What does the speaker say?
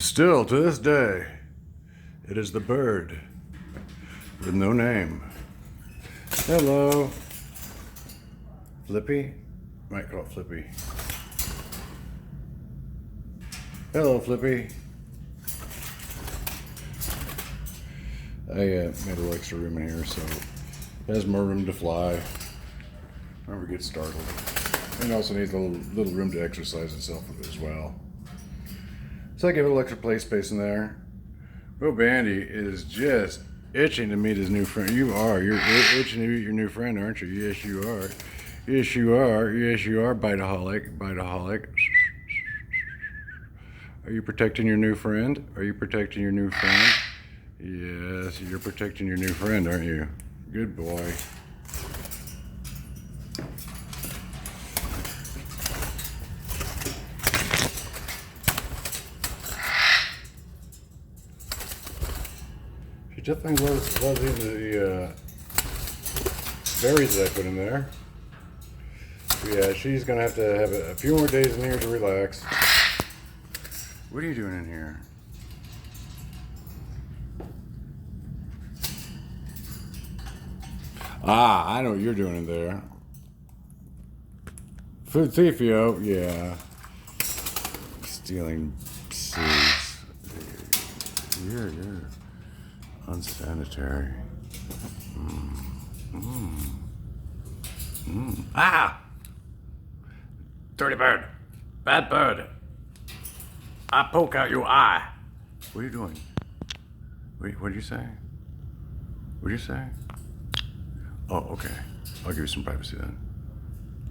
Still, to this day, it is the bird with no name. Hello. Flippy? Might call it Flippy. Hello, Flippy. I made a little extra room in here so it has more room to fly. Never get startled. And also needs a little room to exercise itself as well. So I give it a little extra play space in there. Bonandy is just itching to meet his new friend. You are. You're itching to meet your new friend, aren't you? Yes, you are. Yes, you are. Yes, you are. Biteaholic. Biteaholic. Are you protecting your new friend? Are you protecting your new friend? Yes, you're protecting your new friend, aren't you? Good boy. She definitely loves eating the berries that I put in there. Yeah, she's gonna have to have a few more days in here to relax. What are you doing in here? Ah, I know what you're doing in there. Food thief, yo. Yeah. Stealing seeds. You're unsanitary. Ah! Dirty bird. Bad bird. I poke out your eye. What are you doing? What did you say? What did you say? Oh, okay. I'll give you some privacy then.